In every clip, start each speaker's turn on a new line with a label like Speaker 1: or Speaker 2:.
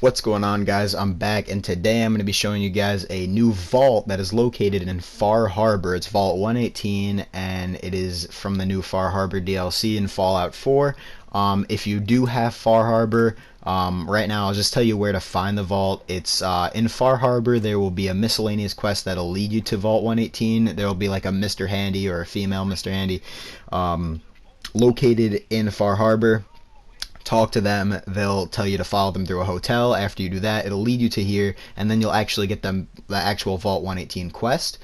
Speaker 1: What's going on, guys? I'm back, and today I'm going to be showing you guys a new vault that is located in Far Harbor. It's Vault 118, and it is from the new Far Harbor DLC in Fallout 4. If you do have Far Harbor, right now I'll just tell you where to find the vault. It's in Far Harbor. There will be a miscellaneous quest that'll lead you to Vault 118. There will be like a Mr. Handy or a female Mr. Handy located in Far Harbor. Talk to them. They'll tell you to follow them through a hotel. After you do that, it'll lead you to here, and then you'll actually get them the actual Vault 118 quest.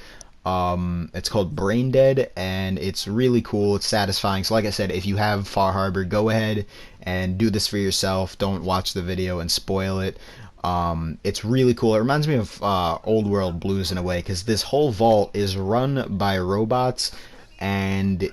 Speaker 1: It's called Brain Dead, and it's really cool. It's satisfying. So like I said, if you have Far Harbor, go ahead and do this for yourself. Don't watch the video and spoil it. It's really cool. It reminds me of Old World Blues in a way, because this whole vault is run by robots, and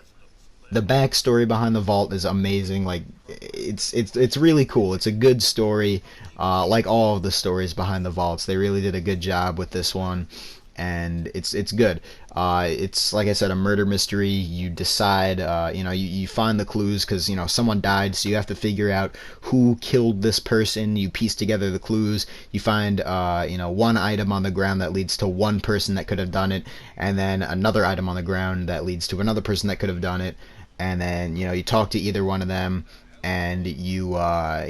Speaker 1: the backstory behind the vault is amazing. Like it's really cool. It's a good story, like all of the stories behind the vaults. They really did a good job with this one, and it's good. It's like I said, a murder mystery. You decide, you find the clues because someone died, so you have to figure out who killed this person. You piece together the clues. You find one item on the ground that leads to one person that could have done it, and then another item on the ground that leads to another person that could have done it. And then you talk to either one of them, and you ask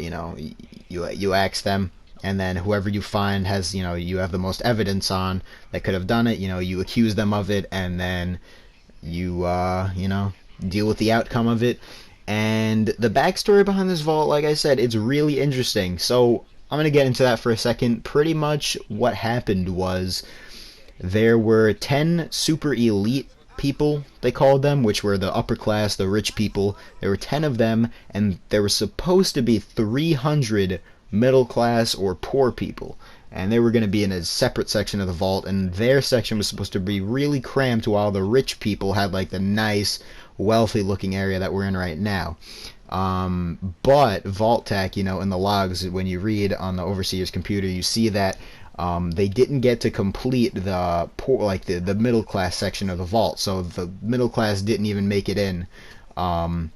Speaker 1: them, and then whoever you find has you have the most evidence on that could have done it. You accuse them of it, and then you deal with the outcome of it. And the backstory behind this vault, like I said, it's really interesting. So I'm gonna get into that for a second. Pretty much what happened was there were 10 super elite people, they called them, which were the upper class, the rich people. There were 10 of them, and there were supposed to be 300 middle class or poor people, and they were going to be in a separate section of the vault, and their section was supposed to be really cramped, while the rich people had like the nice wealthy looking area that we're in right now. But Vault-Tec, in the logs, when you read on the overseer's computer, you see that they didn't get to complete the poor, like the middle class section of the vault. So the middle class didn't even make it in, and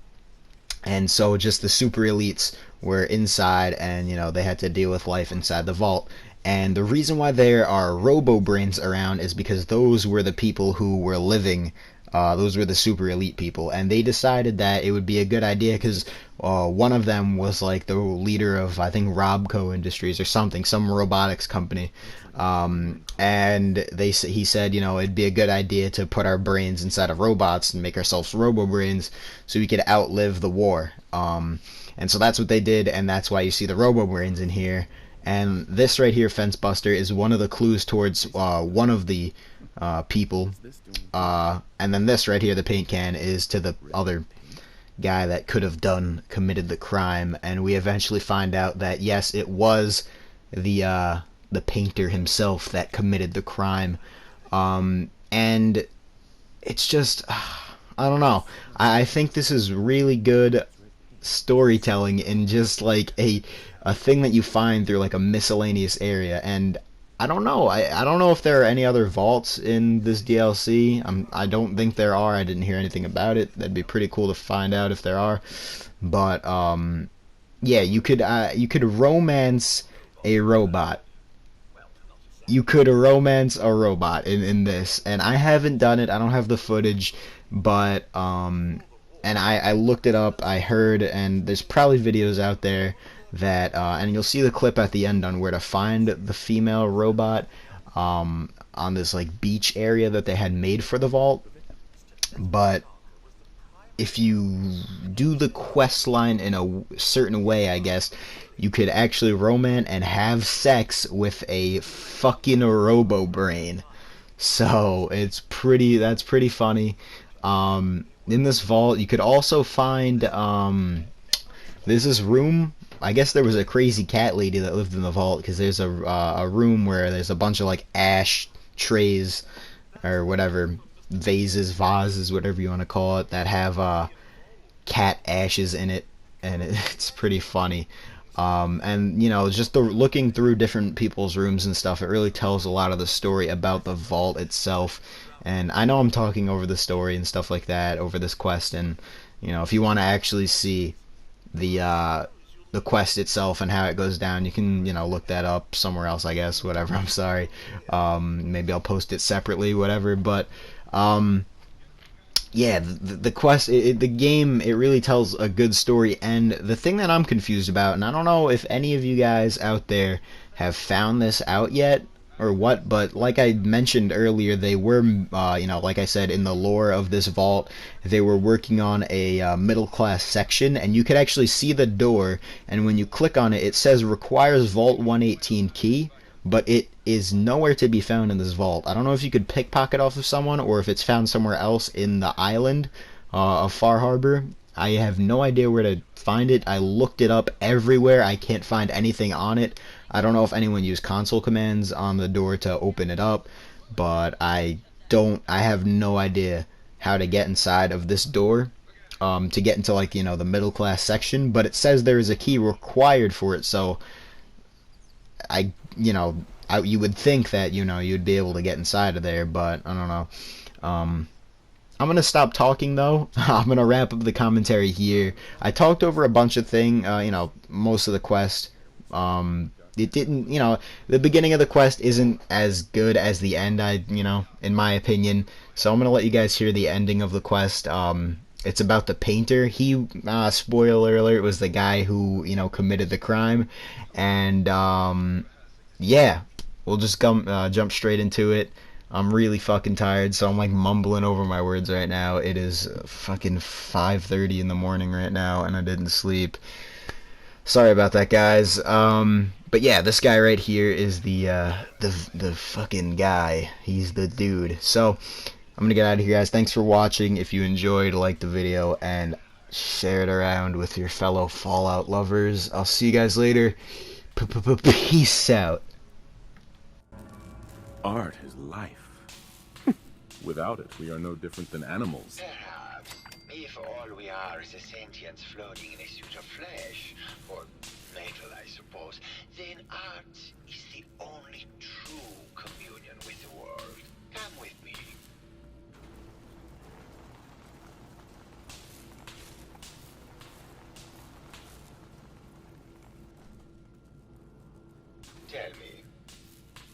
Speaker 1: so just the super elites were inside, and they had to deal with life inside the vault. And the reason why there are robo brains around is because those were the people who were living. Those were the super elite people, and they decided that it would be a good idea because one of them was like the leader of, I think, Robco Industries or something, some robotics company, and he said, it'd be a good idea to put our brains inside of robots and make ourselves robo brains so we could outlive the war. And so that's what they did, and that's why you see the robo brains in here. And this right here, Fence Buster, is one of the clues towards one of the people, and then this right here, the paint can, is to the other guy that could have committed the crime. And we eventually find out that yes, it was the painter himself that committed the crime. And it's just I don't know, I think this is really good storytelling in just like a thing that you find through like a miscellaneous area. And I don't know. I don't know if there are any other vaults in this DLC. I don't think there are. I didn't hear anything about it. That'd be pretty cool to find out if there are. But yeah, you could romance a robot. You could romance a robot in this, and I haven't done it. I don't have the footage, but and I looked it up. I heard, and there's probably videos out there that and you'll see the clip at the end on where to find the female robot on this like beach area that they had made for the vault. But if you do the quest line in a certain way, I guess you could actually romance and have sex with a fucking robo brain. So that's pretty funny. In this vault you could also find there's this room. I guess there was a crazy cat lady that lived in the vault, because there's a room where there's a bunch of like ash trays or whatever, vases, whatever you want to call it, that have cat ashes in it, and it's pretty funny. And just looking through different people's rooms and stuff, it really tells a lot of the story about the vault itself. And I know I'm talking over the story and stuff like that over this quest, and if you want to actually see the the quest itself and how it goes down. You can, look that up somewhere else, I guess. Whatever. I'm sorry. Maybe I'll post it separately. Whatever. But yeah, the quest, the game, it really tells a good story. And the thing that I'm confused about, and I don't know if any of you guys out there have found this out yet or what, but like I mentioned earlier, they were, like I said, in the lore of this vault, they were working on a middle class section, and you could actually see the door, and when you click on it, it says requires Vault 118 key, but it is nowhere to be found in this vault. I don't know if you could pickpocket off of someone or if it's found somewhere else in the island of Far Harbor. I have no idea where to find it. I looked it up everywhere. I can't find anything on it. I don't know if anyone used console commands on the door to open it up, but I have no idea how to get inside of this door to get into, like, the middle class section, but it says there is a key required for it, so I, you would think that, you'd be able to get inside of there, but I don't know. I'm gonna stop talking though. I'm gonna wrap up the commentary here. I talked over a bunch of things, most of the quest. It didn't, the beginning of the quest isn't as good as the end, in my opinion. So I'm gonna let you guys hear the ending of the quest. It's about the painter. He, spoiler alert, was the guy who, committed the crime. And, yeah, we'll just jump straight into it. I'm really fucking tired, so I'm like mumbling over my words right now. It is fucking 5:30 in the morning right now, and I didn't sleep. Sorry about that, guys. But yeah, this guy right here is the fucking guy. He's the dude. So I'm gonna get out of here, guys. Thanks for watching. If you enjoyed, like the video and share it around with your fellow Fallout lovers. I'll see you guys later. Peace out.
Speaker 2: Art is life. Without it, we are no different than animals.
Speaker 3: Perhaps, if all we are is a sentience floating in a suit of flesh, or metal, I suppose, then art is the only true communion with the world. Come with me. Tell me,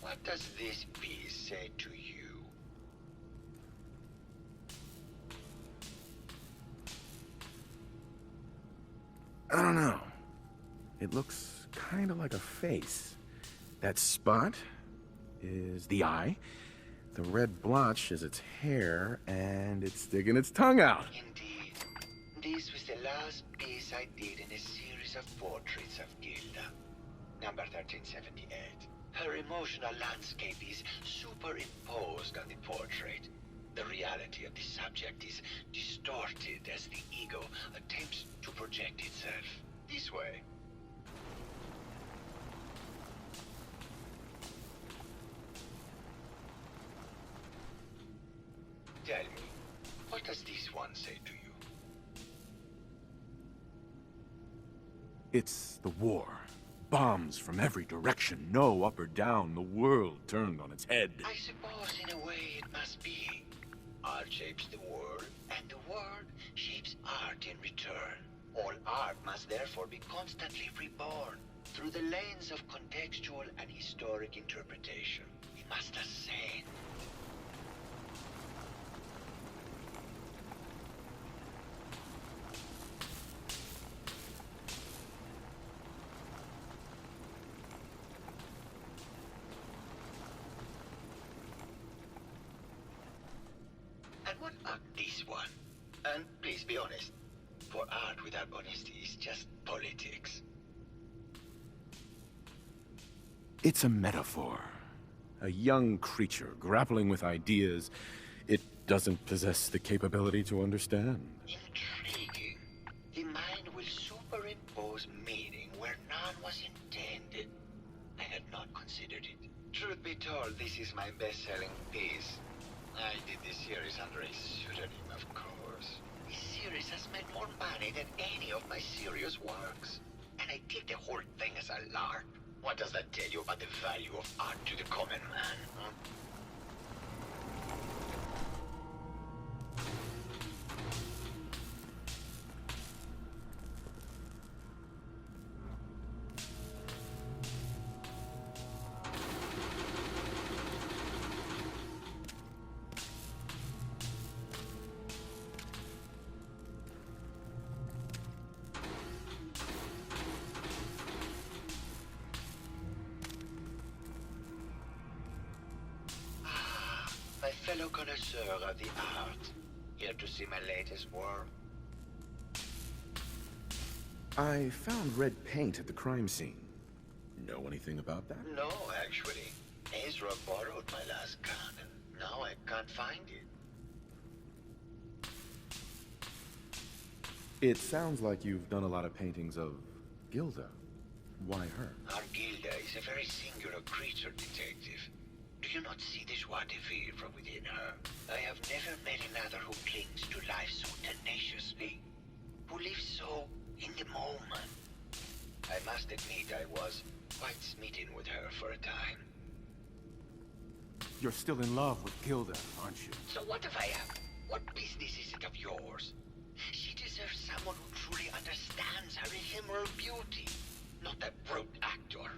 Speaker 3: what does this piece say to you?
Speaker 2: I don't know. It looks kind of like a face. That spot is the eye. The red blotch is its hair, and it's sticking its tongue out.
Speaker 3: Indeed. This was the last piece I did in a series of portraits of Gilda. Number 1378. Her emotional landscape is superimposed on the portrait. The reality of the subject is distorted as the ego attempts to project itself. This way. Tell me, what does this one say to you?
Speaker 2: It's the war. Bombs from every direction, no up or down, the world turned on its head.
Speaker 3: I suppose in a way it must be. Art shapes the world, and the world shapes art in return. All art must therefore be constantly reborn through the lens of contextual and historic interpretation. We must ascend. And what about this one? And please be honest, for art without honesty is just politics.
Speaker 2: It's a metaphor. A young creature grappling with ideas it doesn't possess the capability to understand.
Speaker 3: Intriguing. The mind will superimpose meaning where none was intended. I had not considered it. Truth be told, this is my best-selling piece. I did this series under a pseudonym, of course. This series has made more money than any of my serious works. And I did the whole thing as a lark. What does that tell you about the value of art to the common man? Huh? fellow connoisseur of the art. Here to see my latest work?
Speaker 2: I found red paint at the crime scene. Know anything about that?
Speaker 3: No, actually. Ezra borrowed my last cannon. Now I can't find it.
Speaker 2: It sounds like you've done a lot of paintings of Gilda. Why her?
Speaker 3: Our Gilda is a very singular creature, detective. Do you not see the joie de vivre within her? I have never met another who clings to life so tenaciously, who lives so in the moment. I must admit I was quite smitten with her for a time.
Speaker 2: You're still in love with Gilda, aren't you?
Speaker 3: So what if I am? What business is it of yours? She deserves someone who truly understands her ephemeral beauty, not a brute actor.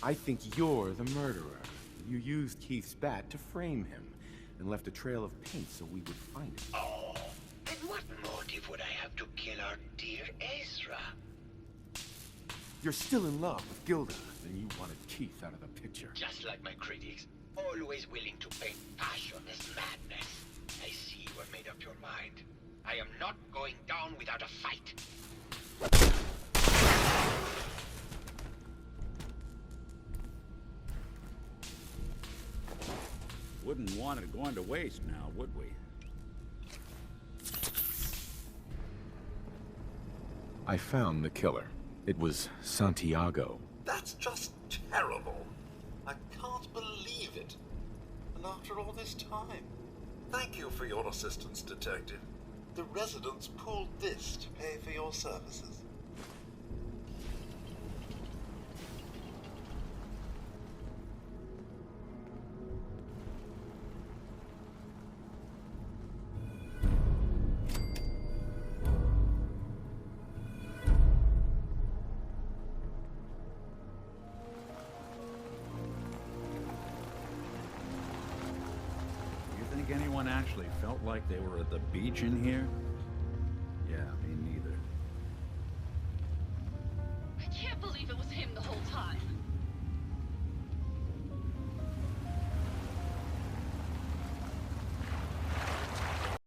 Speaker 2: I think you're the murderer. You used Keith's bat to frame him, and left a trail of paint so we would find it.
Speaker 3: Oh, and what motive would I have to kill our dear Ezra?
Speaker 2: You're still in love with Gilda, and you wanted Keith out of the picture.
Speaker 3: Just like my critics, always willing to paint passion as madness. I see you have made up your mind. I am not going down without a fight.
Speaker 4: Wouldn't want it going to waste now, would we?
Speaker 2: I found the killer. It was Santiago.
Speaker 5: That's just terrible. I can't believe it. And after all this time. Thank you for your assistance, Detective. The residents pooled this to pay for your services.
Speaker 4: Think anyone actually felt like they were at the beach in here? Yeah, me neither.
Speaker 6: I can't believe it was him the whole time.